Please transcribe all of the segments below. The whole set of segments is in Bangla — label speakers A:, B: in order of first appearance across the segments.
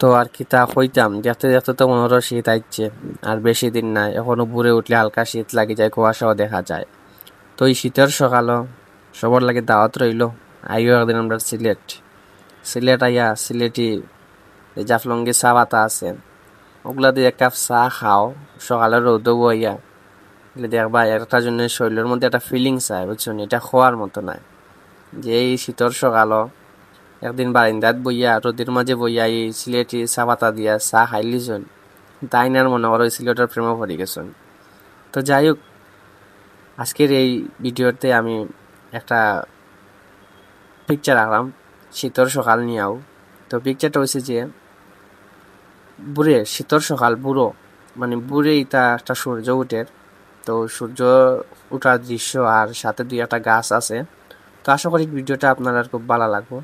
A: তো আর কি তা কইতাম, দেখতে দেখতে তো মনে হলো শীত আইচ্ছে, আর বেশি দিন নাই। এখনো ভোরে উঠলে হালকা শীত লাগে যায়, কুয়াশাও দেখা যায়। তো এই শীতের সকালও সবার লাগে দাওয়াত রইল। আইও একদিন আমরা সিলেট আইয়া সিলেটি এই জাফলঙ্গি চা পাতা আছে, ওগুলা দিয়ে এক কাপ চা খাও সকালের রৌদ্র বইয়া, দেখবা একটা জন্য শরীরের মধ্যে একটা ফিলিংস আয়, বুঝছো, এটা খোয়ার মতো নাই। যে এই শীতর সকালও একদিন বারিন্দাত বইয়া রোদের মাঝে বইয়া এই সিলেটি চা পাতা দিয়া চা খাইলিছন, তাই না মনে করো সিলেটের প্রেমে পড়ে গেছেন। তো যাই হোক, আজকের এই ভিডিওতে আমি একটা পিকচার আঁকলাম শীতর সকাল নিয়েও। তো পিকচারটা হয়েছে যে বুড়ে শীতর সকাল, বুড়ো মানে বুড়ে ইতা একটা সূর্য উঠে, তো সূর্য উঠার দৃশ্য আর সাথে দুই একটা গাছ আছে। তো আশা করি ভিডিওটা আপনারা খুব ভালো লাগবো,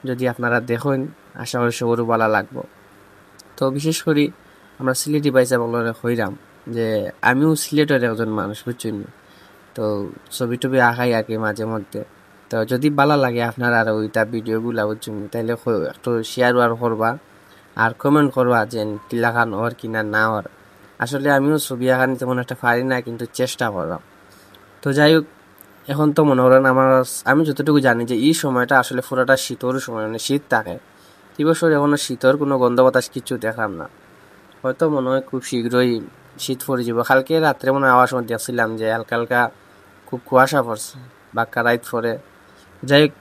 A: যদি আপনারা দেখেন আশা করি সবারও ভালো লাগবো। তো বিশেষ করে আমরা সিলেটি বাইসা বলে হইরাম যে আমিও সিলেটের একজন মানুষ, বুঝছেন। তো ছবি টবি আঁকাই আঁকি মাঝে মধ্যে। তো যদি ভালো লাগে আপনার আর ওইটা ভিডিওগুলা, বুঝছেন, তাহলে একটু শেয়ার আর করবা আর কমেন্ট করবা যে কিলাখান ওর কিনা না ওর। আসলে আমিও ছবি আঁকানি তেমন একটা পারি না, কিন্তু চেষ্টা করলাম। তো যাই হোক, এখন তো মনে করেন আমি যতটুকু জানি যে এই সময়টা আসলে পুরোটা শীতর সময়, মানে শীত থাকে। এই বছর এখনো শীতর কোনো গন্ধ বাতাস কিছু দেখলাম না। হয়তো মনে হয় খুব শীঘ্রই শীত পড়ে যাব। কালকে রাত্রে মনে হয় আওয়ার সময় দেখছিলাম যে হালকা হালকা খুব কুয়াশা পড়ছে, বাক্কা রাইত পরে। যাই হোক,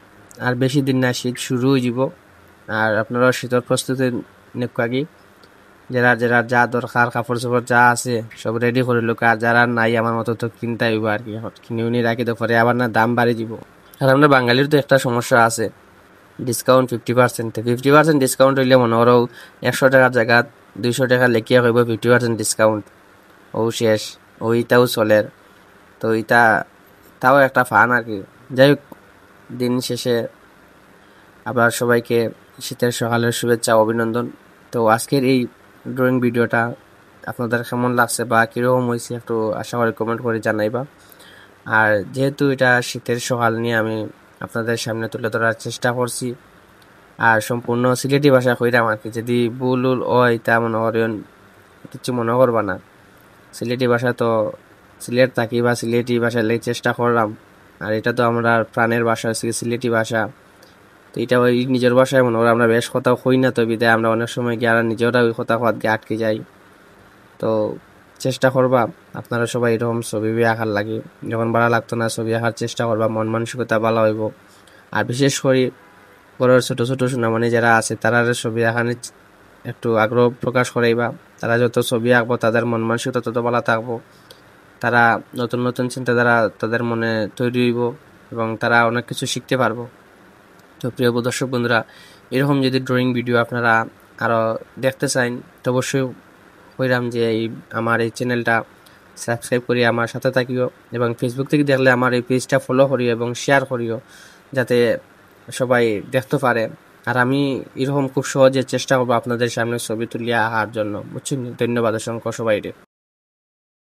A: আর বেশি দিন না শীত শুরু হয়ে যাব। আর আপনারা শীতের প্রস্তুতি নেক আগে, যারা যারা যা দরকার কাপড় চোপড় যা আছে সব রেডি করে লোক, আর যারা নাই আমার মতো তো কিনতে হইব আর কি। কিনে উনি রাখি তো পরে আবার না দাম বাড়ি যাব। আর আমরা বাঙালির তো একটা সমস্যা আছে, ডিসকাউন্ট 50%। ডিসকাউন্ট হইলে মনে করো 100 টাকার জায়গা 200 টাকা লেখিয়া কইব 50% ডিসকাউন্ট, ও শেষ, ওইটাও চলের। তো এটা তাও একটা ফান আর কি। যাই হোক, দিন শেষে আবার সবাইকে শীতের সকালের শুভেচ্ছা, অভিনন্দন। তো আজকের এই ড্রয়িং ভিডিওটা আপনাদের কেমন লাগছে বা কীরকম হয়েছে একটু আশা করি কমেন্ট করে জানাইবা। আর যেহেতু এটা শীতের সকাল নিয়ে আমি আপনাদের সামনে তুলে ধরার চেষ্টা করছি, আর সম্পূর্ণ সিলেটি ভাষা কইরাম আর কি। যদি ভুল হয় তা মনে করেন কিছু মনে করবা না। সিলেটি ভাষা তো সিলেট থাকি বা সিলেটি ভাষা লেগে চেষ্টা করলাম। আর এটা তো আমরা প্রাণের ভাষা হচ্ছে সিলেটি ভাষা। তো এটা ওই নিজের ভাষায় মনে করি আমরা বেশ কথা কই না, তো বিদায় আমরা অনেক সময় গিয়ে আর নিজেরা ওই কথা গিয়ে আটকে যাই। তো চেষ্টা করবা আপনারা সবাই এরকম ছবি আঁকার লাগে, যখন ভালো লাগতো না ছবি আঁকার চেষ্টা করবা, মন মানসিকতা ভালো হইব। আর বিশেষ করে ঘরের ছোট ছোট সোনামণি যারা আছে তারা ছবি আঁকানি একটু আগ্রহ প্রকাশ করাইবা। তারা যত ছবি আঁকবো তাদের মন মানসিকতা তত ভালো থাকবো, তারা নতুন নতুন চিন্তাধারা তাদের মনে তৈরি হইব এবং তারা অনেক কিছু শিখতে পারবো। তো প্রিয় দর্শক বন্ধুরা, এরকম যদি ড্রয়িং ভিডিও আপনারা আরও দেখতে চান তো অবশ্যই কইরাম যে আমার এই চ্যানেলটা সাবস্ক্রাইব করি আমার সাথে থাকিও, এবং ফেসবুক থেকে দেখলে আমার এই পেজটা ফলো করিও এবং শেয়ার করিও, যাতে সবাই দেখতে পারে। আর আমি এরকম খুব সহজে চেষ্টা করবো আপনাদের সামনে ছবি তুলিয়া আসার জন্য, বুঝছেন। ধন্যবাদ অসংখ্য সবাইকে।